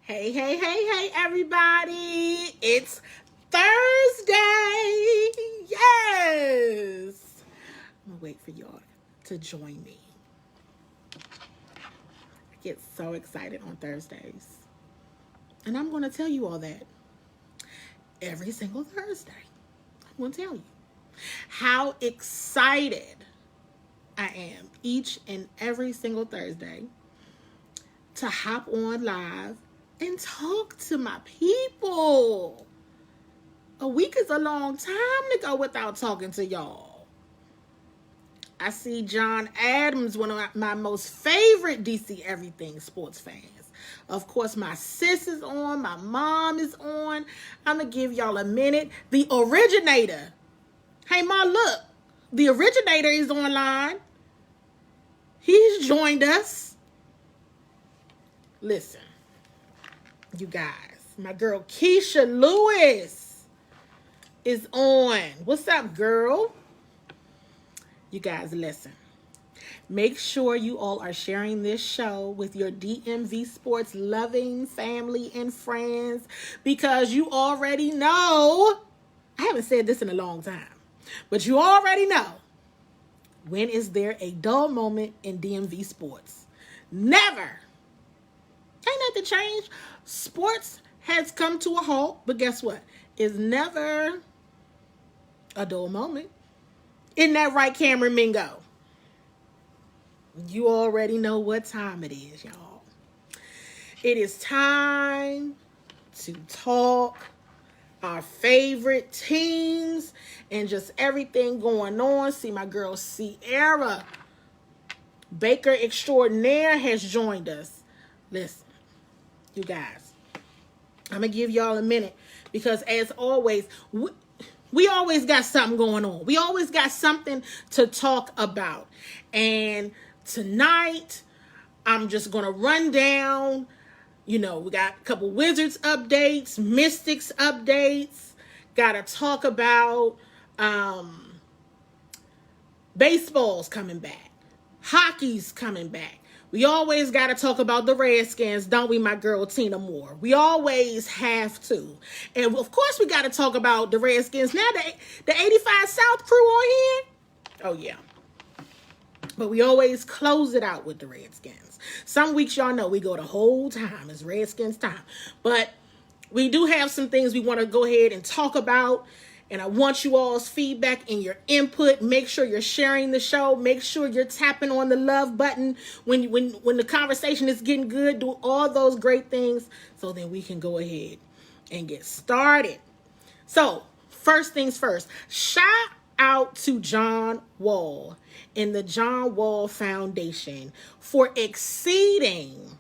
Hey, hey, hey, hey, everybody. It's Thursday. Yes. I'm going to wait for y'all to join me. I get so excited on Thursdays. And I'm going to tell you all that every single Thursday. I'm going to tell you how excited I am each and every single Thursday to hop on live and talk to my people. A week is a long time to go without talking to y'all. I see John Adams, one of my most favorite DC Everything sports fans. Of course, my sis is on. My mom is on. I'm going to give y'all a minute. The originator. Hey, Ma, look. The originator is online. He's joined us. Listen, you guys. My girl Keisha Lewis is on. What's up, girl? You guys, listen. Make sure you all are sharing this show with your DMV sports loving family and friends, because you already know, I haven't said this in a long time, but you already know, when is there a dull moment in DMV sports? Never. Ain't nothing changed. Sports has come to a halt, but guess what? It's never a dull moment. Isn't that right, Cameron Mingo? You already know what time it is, y'all. It is time to talk our favorite teams and just everything going on. See, my girl Sierra Baker Extraordinaire has joined us. Listen, you guys, I'm going to give y'all a minute because, as always, we always got something going on. We always got something to talk about. And tonight, I'm just going to run down, we got a couple Wizards updates, Mystics updates. Got to talk about baseball's coming back. Hockey's coming back. We always got to talk about the Redskins, don't we, my girl Tina Moore? We always have to. And, of course, we got to talk about the Redskins. Now, the 85 South crew on here? Oh, yeah. But we always close it out with the Redskins. Some weeks, y'all know, we go the whole time. It's Redskins time. But we do have some things we want to go ahead and talk about. And I want you all's feedback and your input. Make sure you're sharing the show. Make sure you're tapping on the love button when the conversation is getting good. Do all those great things so then we can go ahead and get started. So, first things first. Shout out to CWall and the CWall Foundation for exceeding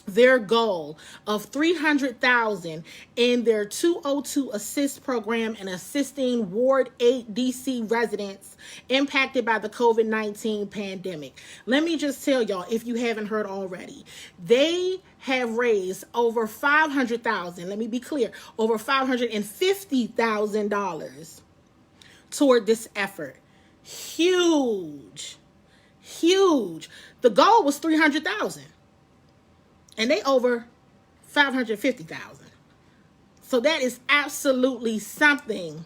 their goal of $300,000 in their 202 assist program and assisting Ward 8 DC residents impacted by the COVID-19 pandemic. Let me just tell y'all, if you haven't heard already, they have raised over $500,000. Let me be clear, over $550,000 toward this effort. Huge. The goal was $300,000. And they over $550,000. So that is absolutely something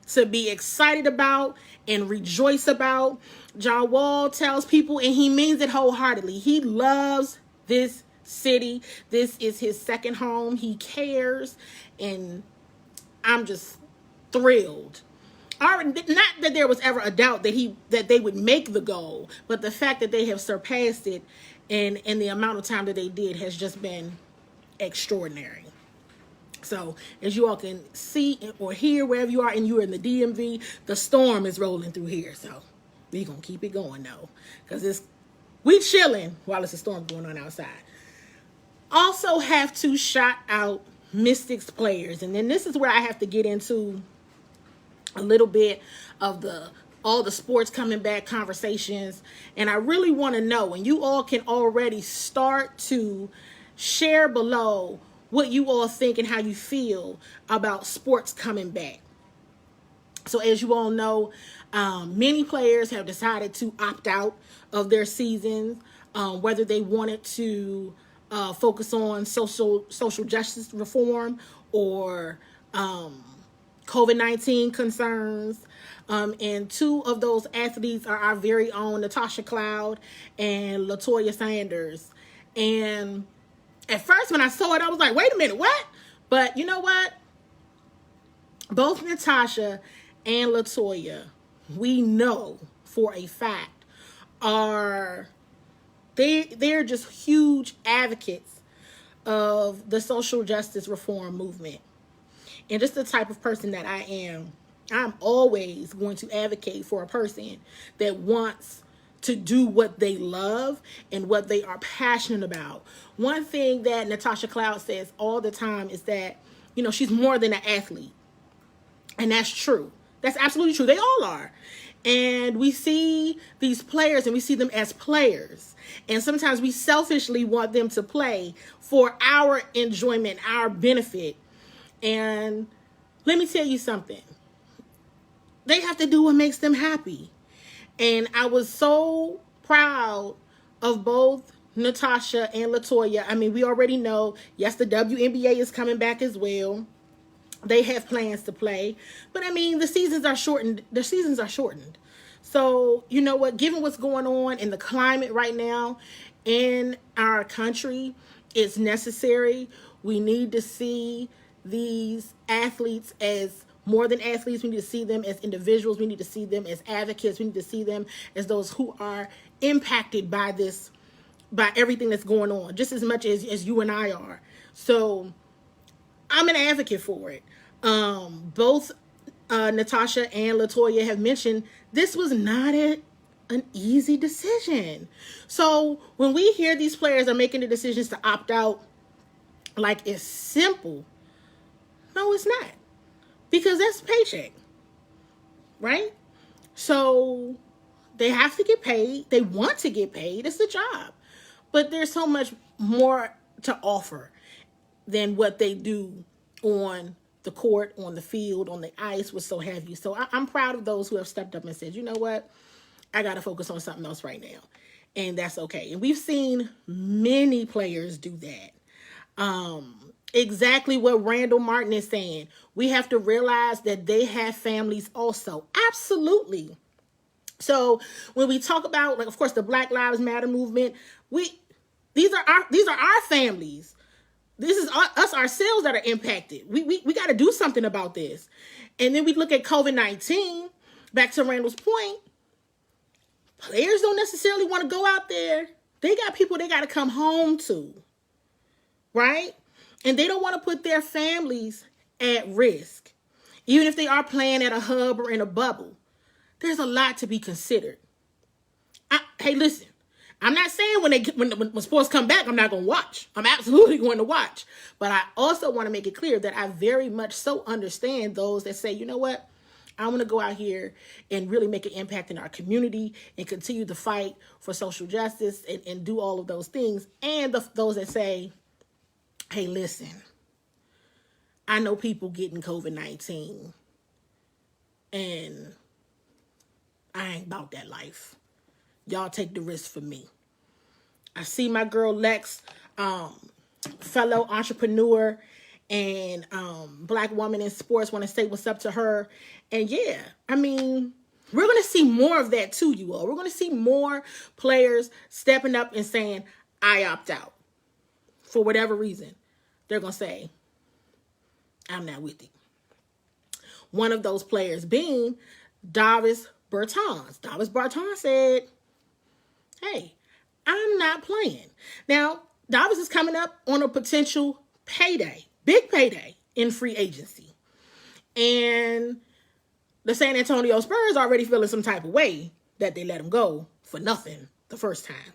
to be excited about and rejoice about. CWall tells people, and he means it wholeheartedly, he loves this city. This is his second home. He cares. And I'm just thrilled. Not that there was ever a doubt that they would make the goal, but the fact that they have surpassed it and the amount of time that they did has just been extraordinary. So, as you all can see or hear wherever you are, and you're in the DMV, the storm is rolling through here. So, we're going to keep it going, though, because we chilling while it's a storm going on outside. Also have to shout out Mystics players. And then this is where I have to get into a little bit of all the sports coming back conversations. And I really want to know, and you all can already start to share below what you all think and how you feel about sports coming back. So as you all know, many players have decided to opt out of their seasons, whether they wanted to focus on social justice reform or COVID-19 concerns. And two of those athletes are our very own Natasha Cloud and Latoya Sanders. And at first when I saw it, I was like, wait a minute, what? But you know what? Both Natasha and Latoya, we know for a fact, they're just huge advocates of the social justice reform movement. And just the type of person that I am, I'm always going to advocate for a person that wants to do what they love and what they are passionate about. One thing that Natasha Cloud says all the time is that, she's more than an athlete. And that's true. That's absolutely true. They all are. And we see these players and we see them as players. And sometimes we selfishly want them to play for our enjoyment, our benefit. And let me tell you something. They have to do what makes them happy. And I was so proud of both Natasha and Latoya. I mean, we already know, yes, the WNBA is coming back as well. They have plans to play. But I mean, the seasons are shortened. So, you know what? Given what's going on in the climate right now in our country, it's necessary. We need to see these athletes as more than athletes. We need to see them as individuals. We need to see them as advocates. We need to see them as those who are impacted by this, by everything that's going on, just as much as you and I are. So I'm an advocate for it. Both Natasha and Latoya have mentioned this was not an easy decision. So when we hear these players are making the decisions to opt out, like it's simple. No, it's not. Because that's a paycheck, right? So they have to get paid. They want to get paid. It's a job. But there's so much more to offer than what they do on the court, on the field, on the ice, what so have you. So I'm proud of those who have stepped up and said, you know what? I got to focus on something else right now. And that's okay. And we've seen many players do that. Exactly what Randall Martin is saying. We have to realize that they have families also. Absolutely. So when we talk about, like, of course, the Black Lives Matter movement, these are our families. This is us ourselves that are impacted. We got to do something about this. And then we look at COVID-19, back to Randall's point, players don't necessarily want to go out there. They got people they got to come home to, right? And they don't want to put their families at risk. Even if they are playing at a hub or in a bubble, there's a lot to be considered. Hey, listen. I'm not saying when sports come back, I'm not going to watch. I'm absolutely going to watch. But I also want to make it clear that I very much so understand those that say, you know what? I want to go out here and really make an impact in our community and continue to fight for social justice and do all of those things. And those that say, hey, listen, I know people getting COVID-19 and I ain't about that life. Y'all take the risk for me. I see my girl Lex, fellow entrepreneur and Black woman in sports, want to say what's up to her. And yeah, I mean, we're going to see more of that too, you all. We're going to see more players stepping up and saying, I opt out. For whatever reason, they're going to say, I'm not with it. One of those players being Davis Bertans. Davis Bertans said, hey, I'm not playing. Now, Davis is coming up on a potential payday, big payday in free agency. And the San Antonio Spurs already feeling some type of way that they let him go for nothing the first time.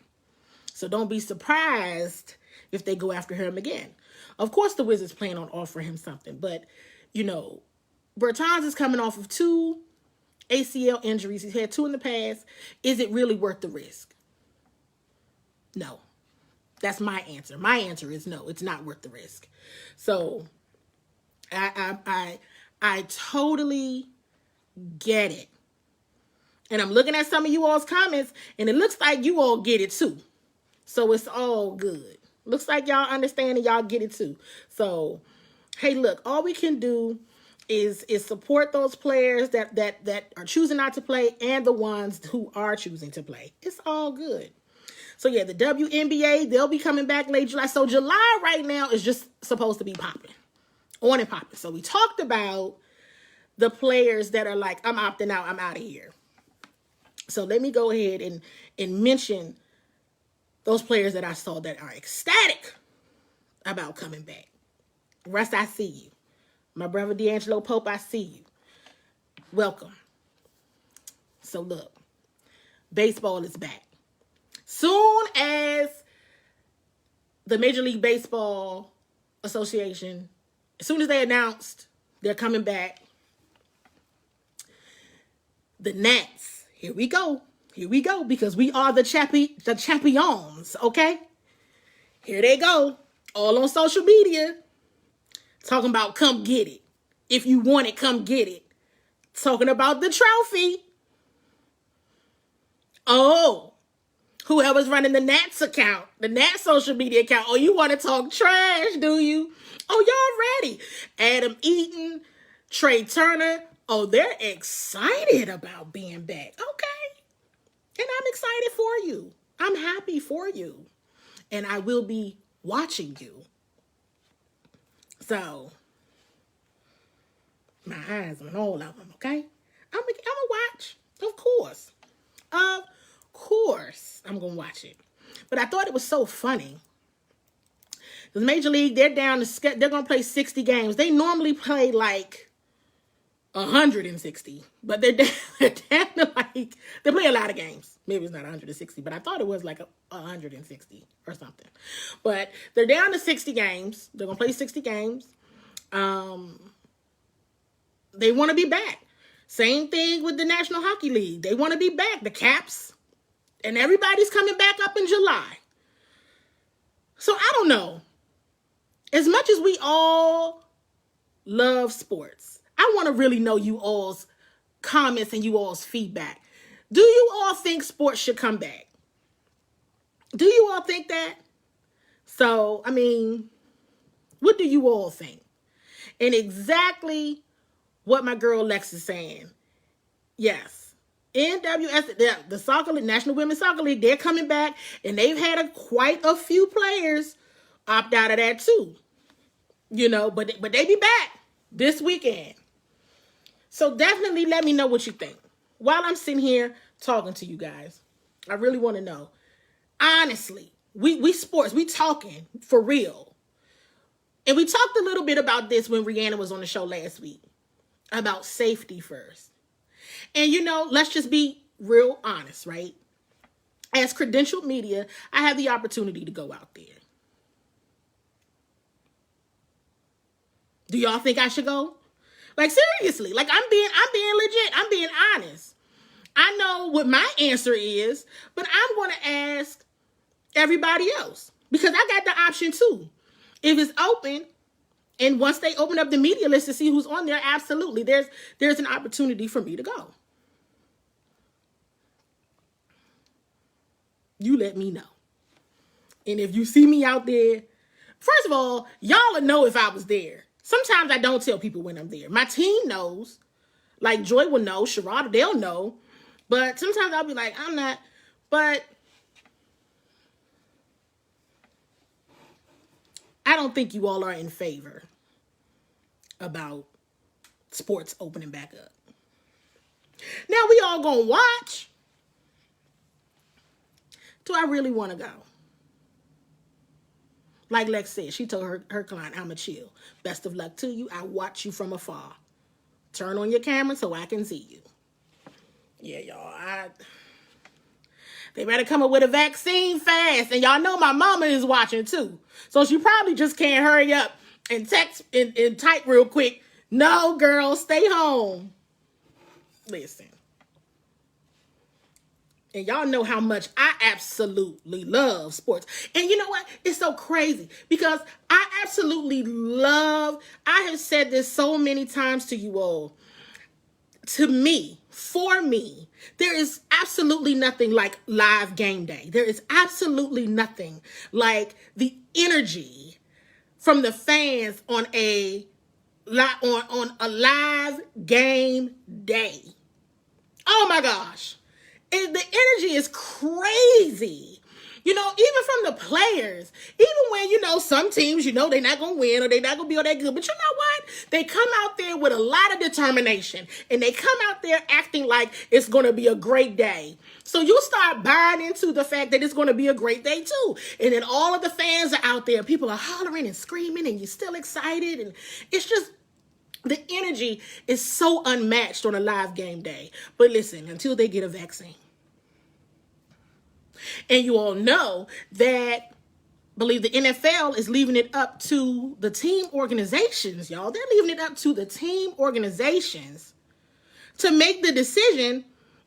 So don't be surprised if they go after him again. Of course, the Wizards plan on offering him something. But, you know, Bertans is coming off of 2 ACL injuries. He's had 2 in the past. Is it really worth the risk? No. That's my answer. My answer is no, it's not worth the risk. So I totally get it. And I'm looking at some of you all's comments, and it looks like you all get it too. So it's all good. Looks like y'all understand and y'all get it too. So, hey, look, all we can do is support those players that are choosing not to play and the ones who are choosing to play. It's all good. So yeah, the WNBA, they'll be coming back late July. So July right now is just supposed to be popping. On and popping. So we talked about the players that are like, I'm opting out, I'm out of here. So let me go ahead and mention those players that I saw that are ecstatic about coming back. Russ, I see you. My brother D'Angelo Pope, I see you. Welcome. So look, baseball is back. Soon as the Major League Baseball Association, as soon as they announced they're coming back, the Nats, here we go, because we are the champions, okay? Here they go, all on social media, talking about come get it. If you want it, come get it. Talking about the trophy. Oh, whoever's running the Nats account, the Nats social media account, oh, you want to talk trash, do you? Oh, y'all ready. Adam Eaton, Trey Turner, oh, they're excited about being back. Okay. And I'm excited for you. I'm happy for you. And I will be watching you. So, my eyes on all of them, okay? I'm going to watch. Of course. Of course, I'm going to watch it. But I thought it was so funny. The Major League, they're going to play 60 games. They normally play like 160, but they're down to like, they play a lot of games. Maybe it's not 160, but I thought it was like 160 or something. But they're down to 60 games. They're going to play 60 games. They want to be back. Same thing with the National Hockey League. They want to be back. The Caps. And everybody's coming back up in July. So I don't know. As much as we all love sports, I want to really know you all's comments and you all's feedback. Do you all think sports should come back? Do you all think that? So, I mean, what do you all think? And exactly what my girl Lex is saying. Yes. NWS, the soccer league, National Women's Soccer League, they're coming back, and they've had quite a few players opt out of that too. You know, but they be back this weekend. So definitely let me know what you think. While I'm sitting here talking to you guys, I really want to know. Honestly, we sports, we talking for real. And we talked a little bit about this when Rihanna was on the show last week. About safety first. And, you know, let's just be real honest, right? As credentialed media, I have the opportunity to go out there. Do y'all think I should go? Like, seriously, like I'm being legit. I'm being honest. I know what my answer is, but I'm going to ask everybody else because I got the option too. If it's open, and once they open up the media list to see who's on there, absolutely, there's an opportunity for me to go. You let me know. And if you see me out there, first of all, y'all will know if I was there. Sometimes I don't tell people when I'm there. My team knows. Like Joy will know, Sharada, they'll know. But sometimes I'll be like, I'm not. But I don't think you all are in favor about sports opening back up. Now we all gonna watch. Do I really want to go? Like Lex said, she told her client, I'ma chill. Best of luck to you. I watch you from afar. Turn on your camera so I can see you. Yeah, y'all. They better come up with a vaccine fast. And y'all know my mama is watching too. So she probably just can't hurry up and text and type real quick. No, girl, stay home. Listen. And y'all know how much I absolutely love sports. And you know what? It's so crazy because I absolutely love, I have said this so many times to you all. to me, for me, there is absolutely nothing like live game day. There is absolutely nothing like the energy from the fans on a live game day. Oh my gosh. The energy is crazy. You know, even from the players, even when, you know, some teams, you know, they're not going to win or they're not going to be all that good. But you know what? They come out there with a lot of determination and they come out there acting like it's going to be a great day. So you start buying into the fact that it's going to be a great day too. And then all of the fans are out there. People are hollering and screaming and you're still excited. And it's just, the energy is so unmatched on a live game day. But listen, until they get a vaccine. And you all know that, I believe the NFL is leaving it up to the team organizations, y'all. They're leaving it up to the team organizations to make the decision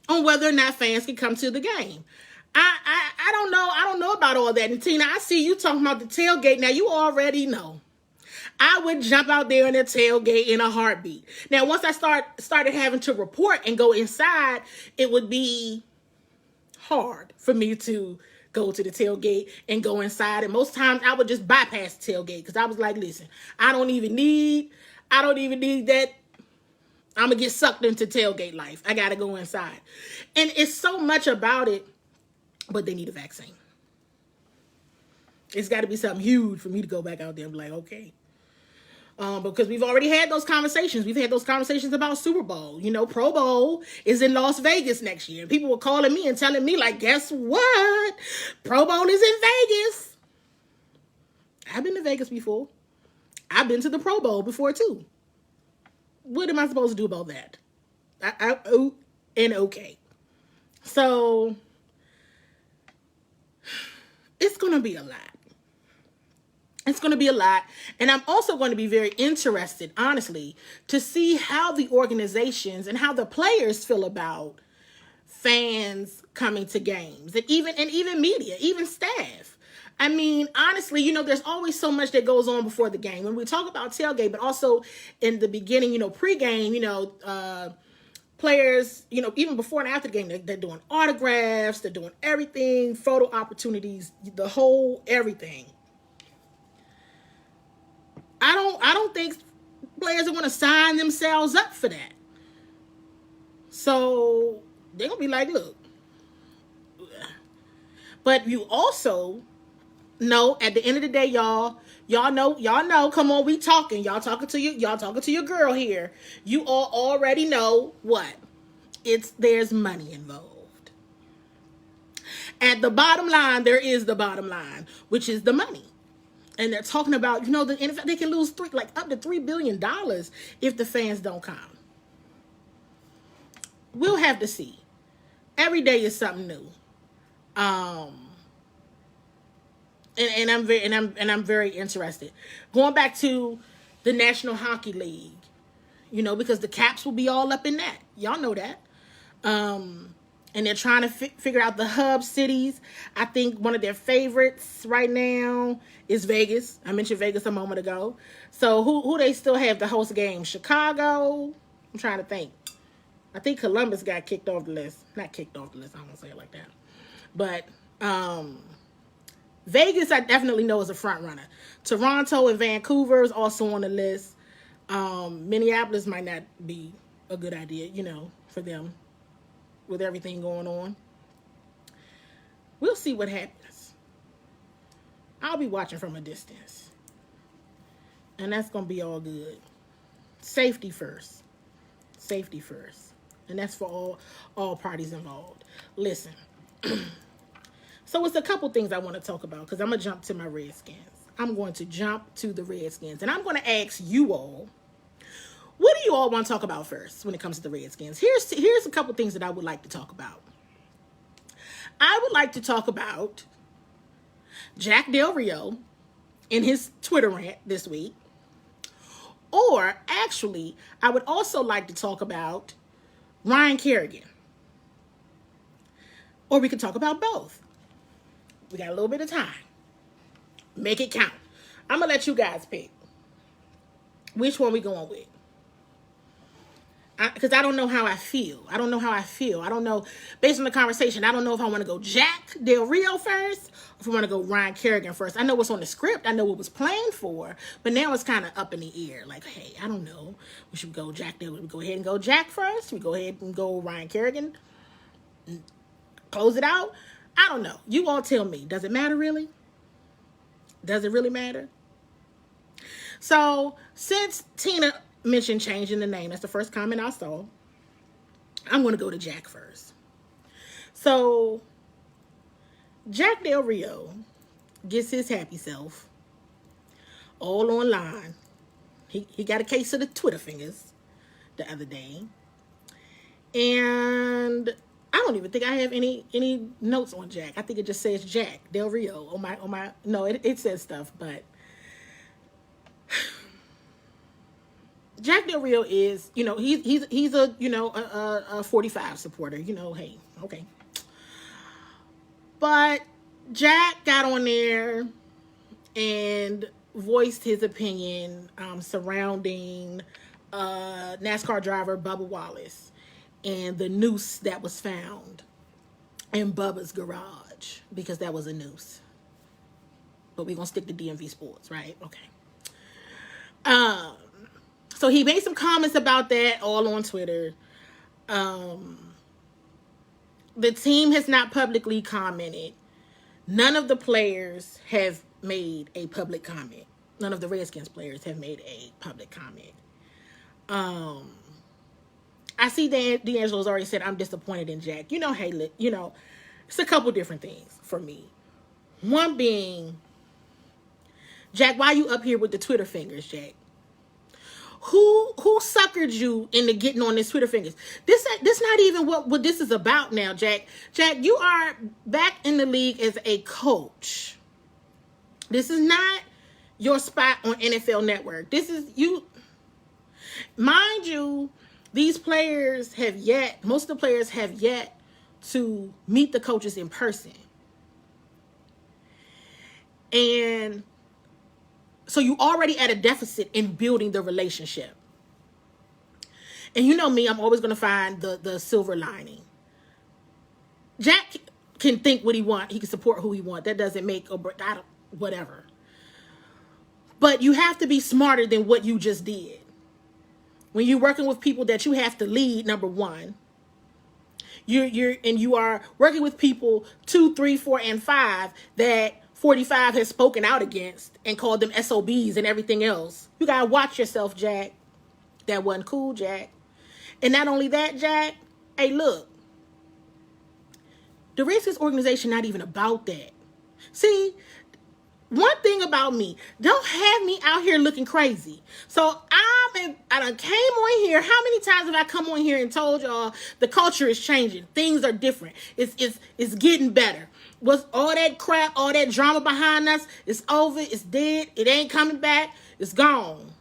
on whether or not fans can come to the game. I don't know. I don't know about all that. And Tina, I see you talking about the tailgate. Now, you already know. I would jump out there in a tailgate in a heartbeat. Now, once I started having to report and go inside, it would be hard for me to go to the tailgate and go inside. And most times I would just bypass the tailgate because I was like, listen, I don't even need that. I'm going to get sucked into tailgate life. I got to go inside. And it's so much about it, but they need a vaccine. It's got to be something huge for me to go back out there and be like, okay. Because we've already had those conversations. We've had those conversations about Super Bowl. You know, Pro Bowl is in Las Vegas next year. People were calling me and telling me, like, guess what? Pro Bowl is in Vegas. I've been to Vegas before. I've been to the Pro Bowl before, too. What am I supposed to do about that? Okay. So, it's going to be a lot. It's going to be a lot. And I'm also going to be very interested, honestly, to see how the organizations and how the players feel about fans coming to games and even media, even staff. I mean, honestly, you know, there's always so much that goes on before the game. When we talk about tailgate, but also in the beginning, you know, pregame, you know, players, you know, even before and after the game, they're doing autographs, they're doing everything, photo opportunities, the whole everything. I don't think players are going to sign themselves up for that. So they're going to be like, look. But you also know at the end of the day, y'all know, come on, we talking. Y'all talking to your girl here. You all already know what? There's money involved. At the bottom line, there is the bottom line, which is the money. And they're talking about, you know, the NFL, they can lose up to $3 billion if the fans don't come. We'll have to see. Every day is something new. And I'm very interested. Going back to the National Hockey League, you know, because the Caps will be all up in that. Y'all know that. And they're trying to figure out the hub cities. I think one of their favorites right now is Vegas. I mentioned Vegas a moment ago. So who they still have to host games? Chicago? I'm trying to think. I think Columbus got kicked off the list. Not kicked off the list. I don't want to say it like that. But Vegas, I definitely know is a front runner. Toronto and Vancouver is also on the list. Minneapolis might not be a good idea, you know, for them with everything going on. We'll see what happens. I'll be watching from a distance. And that's going to be all good. Safety first. Safety first. And that's for all parties involved. Listen. So it's a couple things I want to talk about because I'm going to jump to my Redskins. I'm going to jump to the Redskins. And I'm going to ask you all, what do you all want to talk about first when it comes to the Redskins? Here's a couple things that I would like to talk about. I would like to talk about Jack Del Rio in his Twitter rant this week. Or actually, I would also like to talk about Ryan Kerrigan. Or we could talk about both. We got a little bit of time. Make it count. I'm going to let you guys pick which one we going with. Because I don't know how I feel. I don't know how I feel. I don't know, based on the conversation, I don't know if I want to go Jack Del Rio first, or if I want to go Ryan Kerrigan first. I know what's on the script. I know what was planned for, but now it's kind of up in the air. Like, hey, I don't know. We should go Jack Del. We go ahead and go Jack first. We go ahead and go Ryan Kerrigan. Close it out. I don't know. You all tell me. Does it matter really? Does it really matter? So, since Tina mentioned changing the name, that's the first comment I saw, I'm going to go to Jack first. So, Jack Del Rio gets his happy self all online. He got a case of the Twitter fingers the other day. And I don't even think I have any notes on Jack. I think it just says Jack Del Rio on my no, it says stuff, but Jack Del Rio is, he's a, a 45 supporter, hey, okay. But Jack got on there and voiced his opinion surrounding NASCAR driver Bubba Wallace and the noose that was found in Bubba's garage, because that was a noose. But we're going to stick to DMV sports, right? Okay. So he made some comments about that all on Twitter. The team has not publicly commented. None of the players have made a public comment. None of the Redskins players have made a public comment. I see D'Angelo's already said, I'm disappointed in Jack. Hey, it's a couple different things for me. One being, Jack, why you up here with the Twitter fingers, Jack? Who suckered you into getting on this Twitter fingers? This not even what this is about now, Jack. Jack, you are back in the league as a coach. This is not your spot on NFL Network. This is you. Mind you, most of the players have yet to meet the coaches in person. And so you already at a deficit in building the relationship. And you know me, I'm always going to find the silver lining. Jack can think what he wants. He can support who he wants. That doesn't make or break, whatever. But you have to be smarter than what you just did. When you're working with people that you have to lead, number one, you are working with people 2, 3, 4, and 5 that 45 has spoken out against and called them SOBs and everything else. You gotta watch yourself, Jack. That wasn't cool, Jack. And not only that, Jack, hey, look, the Redskins organization not even about that. See, one thing about me, don't have me out here looking crazy. So I done came on here. How many times have I come on here and told y'all the culture is changing? Things are different. It's getting better. Was all that crap, all that drama behind us, it's over, it's dead, it ain't coming back, it's gone.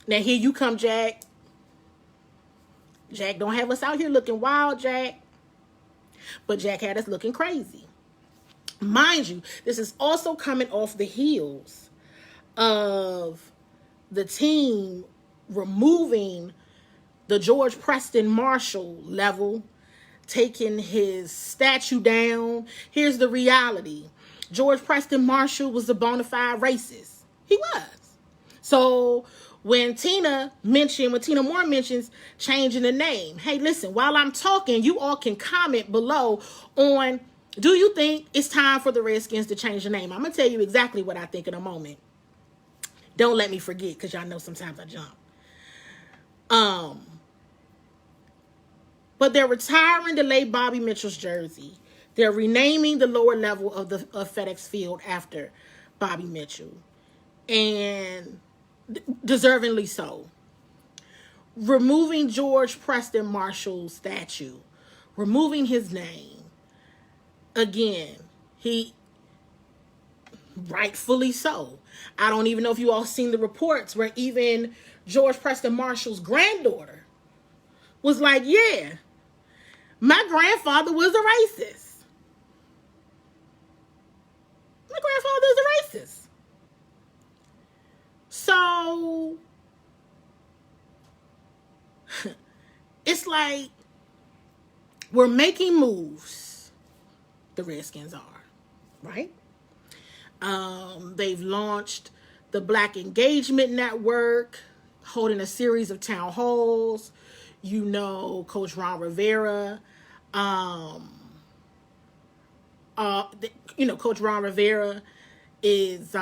Now here you come, Jack. Jack don't have us out here looking wild, Jack. But Jack had us looking crazy. Mind you, this is also coming off the heels of the team removing the George Preston Marshall level, taking his statue down. Here's the reality. George Preston Marshall was a bona fide racist. He was. So when Tina Moore mentions changing the name, hey, listen, while I'm talking, you all can comment below on, do you think it's time for the Redskins to change the name? I'm going to tell you exactly what I think in a moment. Don't let me forget, because y'all know sometimes I jump. But they're retiring the late Bobby Mitchell's jersey. They're renaming the lower level of FedEx Field after Bobby Mitchell. And deservingly so. Removing George Preston Marshall's statue. Removing his name. Again, he rightfully so. I don't even know if you all seen the reports where even George Preston Marshall's granddaughter was like, yeah, my grandfather was a racist. My grandfather is a racist. So it's like we're making moves. The Redskins are, right? They've launched the Black Engagement Network, holding a series of town halls. You know, Coach Ron Rivera, Coach Ron Rivera is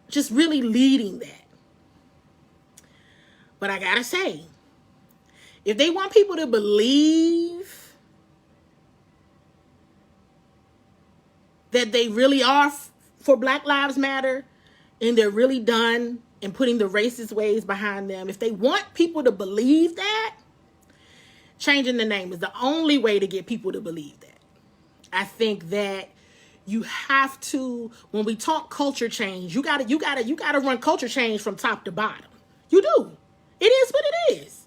just really leading that. But I gotta say, if they want people to believe that they really are for Black Lives Matter and they're really done and putting the racist ways behind them, if they want people to believe that, changing the name is the only way to get people to believe that. I think that you have to, when we talk culture change, you gotta run culture change from top to bottom. You do. It is what it is.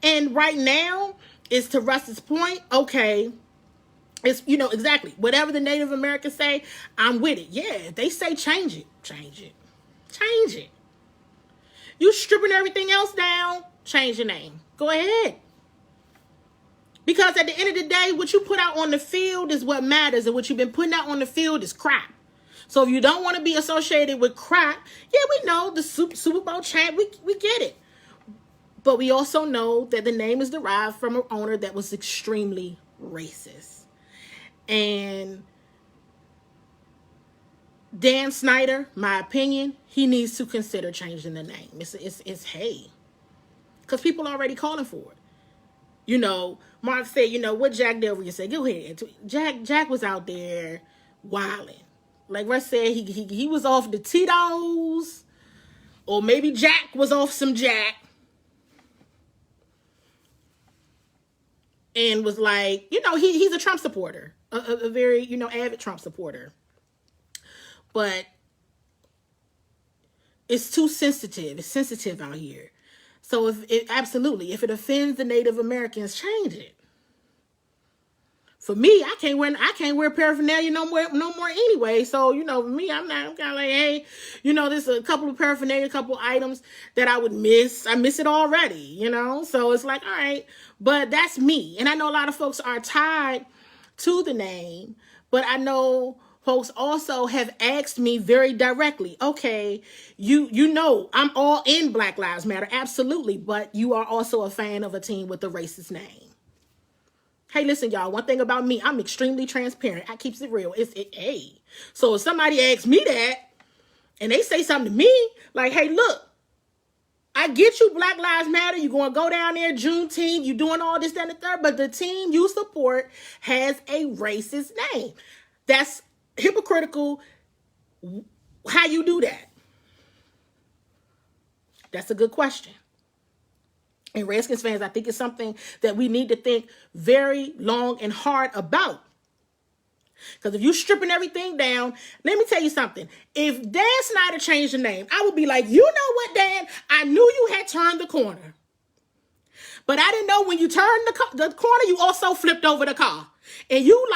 And right now, is to Russ's point, okay, it's, exactly, whatever the Native Americans say, I'm with it. Yeah, if they say change it, change it. Change it. You stripping everything else down, change your name. Go ahead. Because at the end of the day, what you put out on the field is what matters, and what you've been putting out on the field is crap. So if you don't want to be associated with crap, yeah, we know the Super Bowl champ, we get it. But we also know that the name is derived from an owner that was extremely racist. And Dan Snyder, my opinion, he needs to consider changing the name. It's hey. Because people are already calling for it. Mark said, what Jack Delrier said, go ahead. Jack was out there wilding. Like Russ said, he was off the Tito's, or maybe Jack was off some Jack. And was like, he's a Trump supporter, a very, avid Trump supporter. But it's too sensitive. It's sensitive out here. So if it offends the Native Americans, change it. For me, I can't wear paraphernalia no more anyway. So, for me, I'm kind of like, hey, there's a couple of paraphernalia, a couple of items that I would miss. I miss it already, So it's like, all right, but that's me. And I know a lot of folks are tied to the name, but I know folks also have asked me very directly, okay, I'm all in Black Lives Matter, absolutely, but you are also a fan of a team with a racist name. Hey, listen, y'all, one thing about me, I'm extremely transparent. I keeps it real. Hey. So if somebody asks me that and they say something to me, like, hey, look, I get you, Black Lives Matter. You're going to go down there, Juneteenth, you doing all this, that, and the third, but the team you support has a racist name. That's hypocritical. How you do that? That's a good question. And Redskins fans, I think it's something that we need to think very long and hard about. Because if you're stripping everything down, let me tell you something. If Dan Snyder changed the name, I would be like, you know what, Dan? I knew you had turned the corner. But I didn't know when you turned the corner, you also flipped over the car. And you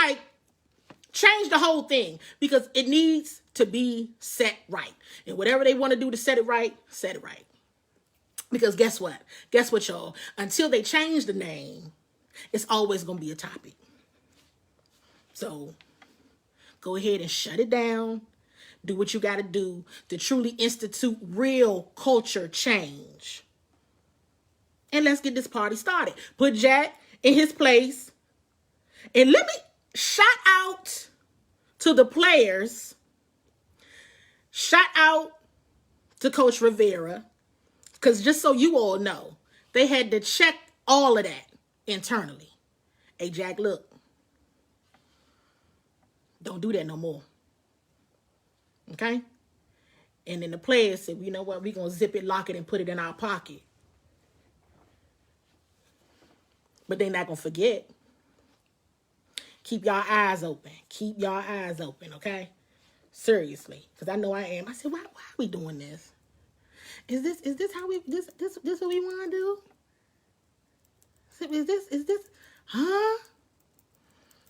changed the whole thing. Because it needs to be set right. And whatever they want to do to set it right, set it right. Because guess what? Guess what, y'all? Until they change the name, it's always going to be a topic. So go ahead and shut it down. Do what you got to do to truly institute real culture change. And let's get this party started. Put Jack in his place. And let me shout out to the players. Shout out to Coach Rivera. Because just so you all know, they had to check all of that internally. Hey, Jack, look. Don't do that no more. Okay? And then the players said, you know what? We're going to zip it, lock it, and put it in our pocket. But they're not going to forget. Keep y'all eyes open. Keep y'all eyes open, okay? Seriously. Because I know I am. I said, why are we doing this? Is this how we, this what we want to do? Is this, huh?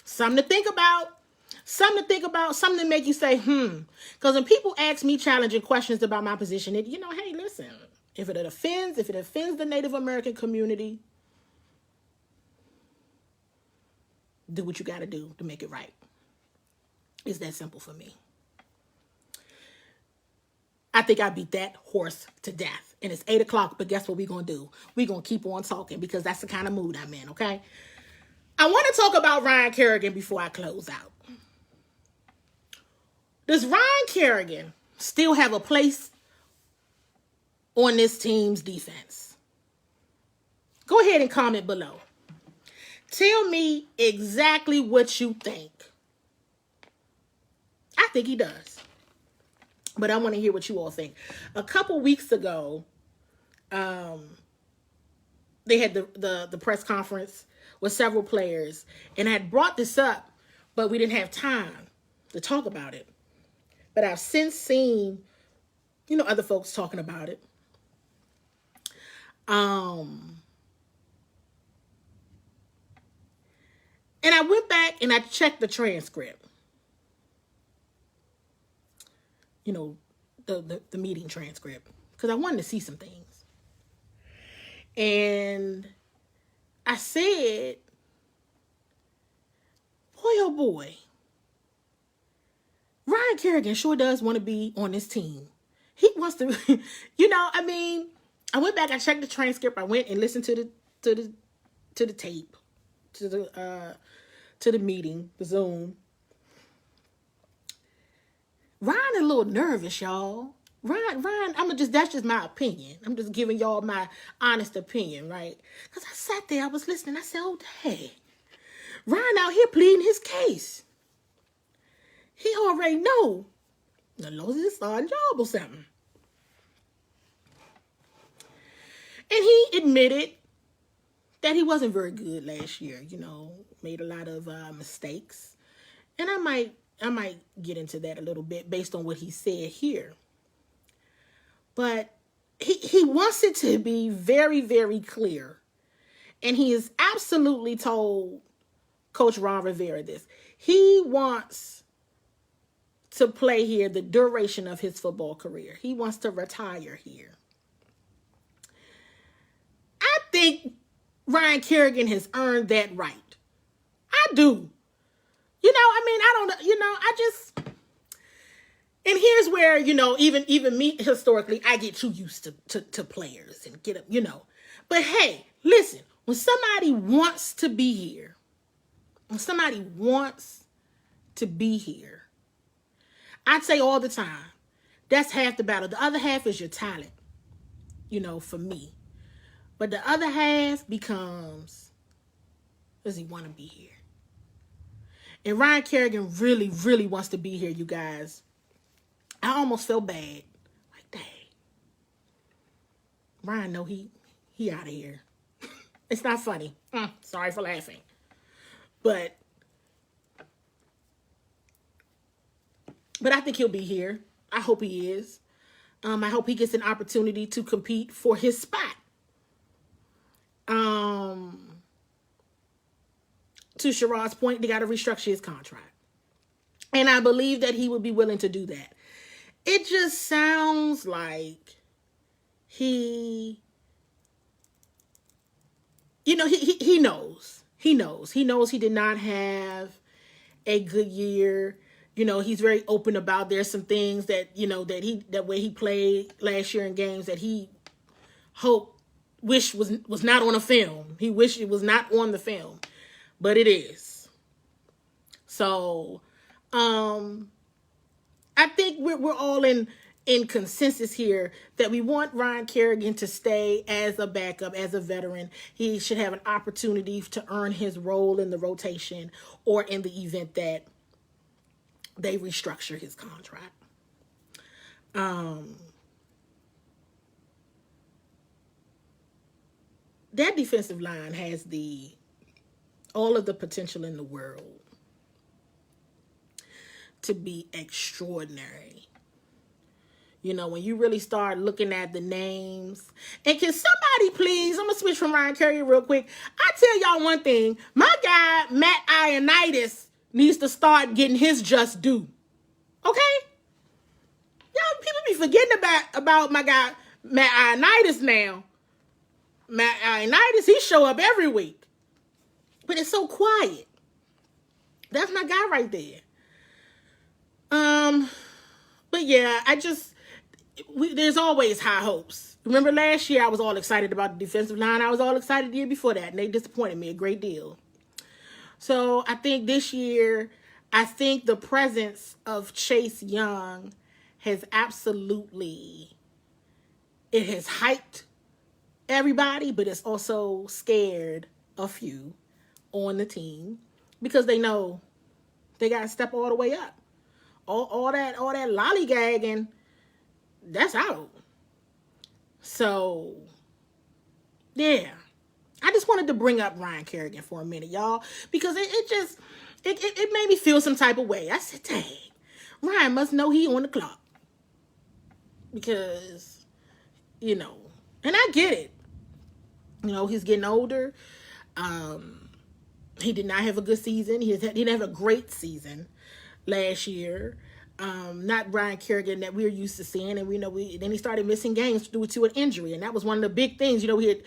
Something to think about. Something to make you say, Because when people ask me challenging questions about my position, hey, listen, If it offends the Native American community, do what you got to do to make it right. It's that simple for me. I think I beat that horse to death. And it's 8 o'clock, but guess what we're going to do? We're going to keep on talking because that's the kind of mood I'm in, okay? I want to talk about Ryan Kerrigan before I close out. Does Ryan Kerrigan still have a place on this team's defense? Go ahead and comment below. Tell me exactly what you think. I think he does. But I want to hear what you all think. A couple weeks ago, they had the press conference with several players. And I had brought this up, but we didn't have time to talk about it. But I've since seen, other folks talking about it. And I went back and I checked the transcript. The meeting transcript. Because I wanted to see some things. And I said, boy, oh boy. Ryan Kerrigan sure does want to be on this team. He wants to, I went back, I checked the transcript. I went and listened to the tape, to the meeting, the Zoom. Ryan a little nervous, y'all. Ryan, that's just my opinion. I'm just giving y'all my honest opinion, right? Because I sat there, I was listening, I said, oh, dang. Ryan out here pleading his case. He already know the Lord is starting job or something. And he admitted that he wasn't very good last year, made a lot of mistakes. And I might get into that a little bit based on what he said here. But he wants it to be very, very clear. And he has absolutely told Coach Ron Rivera this. He wants to play here the duration of his football career. He wants to retire here. I think Ryan Kerrigan has earned that right. I do. And here's where, even me historically, I get too used to players and get up, But hey, listen, when somebody wants to be here, I'd say all the time, that's half the battle. The other half is your talent, for me. But the other half becomes, does he want to be here? And Ryan Kerrigan really, really wants to be here, you guys. I almost felt bad. Like, dang. Ryan, no, he out of here. It's not funny. Sorry for laughing. But I think he'll be here. I hope he is. I hope he gets an opportunity to compete for his spot. To Sherrod's point, they got to restructure his contract. And I believe that he would be willing to do that. It just sounds like he knows. He knows he did not have a good year. He's very open about there's some things that, that way he played last year in games that he wish was not on a film. He wished it was not on the film, but it is. So, I think we're all in consensus here that we want Ryan Kerrigan to stay as a backup, as a veteran. He should have an opportunity to earn his role in the rotation or in the event that they restructure his contract. That defensive line has all of the potential in the world to be extraordinary. When you really start looking at the names. And can somebody please, I'm going to switch from Ryan Kerrigan real quick. I tell y'all one thing. My guy, Matt Ioannidis, needs to start getting his just due. Okay? Y'all, people be forgetting about my guy, Matt Ioannidis now. Matt Ioannidis, he show up every week. But it's so quiet. That's my guy right there. But yeah, there's always high hopes. Remember last year I was all excited about the defensive line. I was all excited the year before that, and they disappointed me a great deal. So I think this year, I think the presence of Chase Young has absolutely, it has hyped everybody, but it's also scared a few on the team because they know they got to step all the way up. All that lollygagging, that's out. So, yeah. I just wanted to bring up Ryan Kerrigan for a minute, y'all, because it made me feel some type of way. I said, dang, Ryan must know he on the clock. Because, and I get it. He's getting older. He did not have a good season. He didn't have a great season last year. Not Ryan Kerrigan that we're used to seeing, and then he started missing games due to an injury, and that was one of the big things. We had,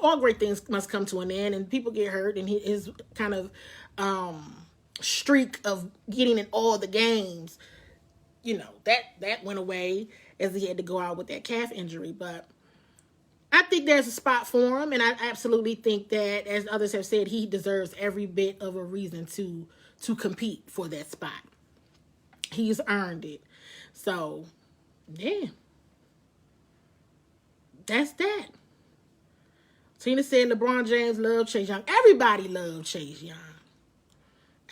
all great things must come to an end, and people get hurt, and his kind of streak of getting in all the games, that went away as he had to go out with that calf injury. But I think there's a spot for him, and I absolutely think that, as others have said, he deserves every bit of a reason to compete for that spot. He's earned it. So, yeah. That's that. Tina said LeBron James loved Chase Young. Everybody loves Chase Young.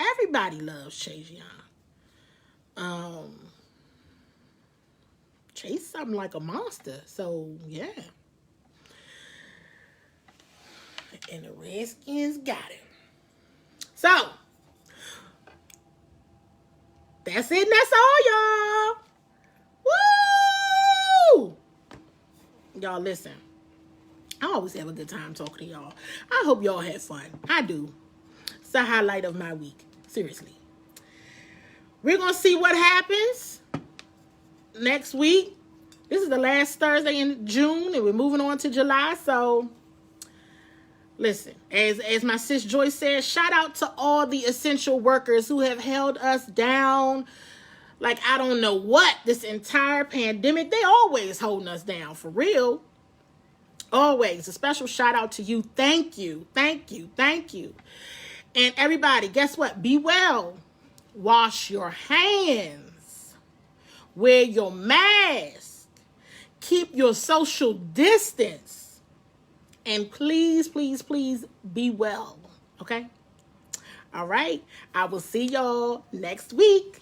Everybody loves Chase Young. Chase something like a monster. So, yeah. And the Redskins got him. So, that's it and that's all, y'all. Woo! Y'all, listen. I always have a good time talking to y'all. I hope y'all had fun. I do. It's the highlight of my week. Seriously. We're going to see what happens next week. This is the last Thursday in June, and we're moving on to July. So, listen, as my sis Joyce says, shout out to all the essential workers who have held us down like I don't know what this entire pandemic. They always holding us down, for real. Always. A special shout out to you. Thank you. Thank you. Thank you. And everybody, guess what? Be well. Wash your hands. Wear your mask. Keep your social distance. And please, please, please be well. Okay? All right. I will see y'all next week.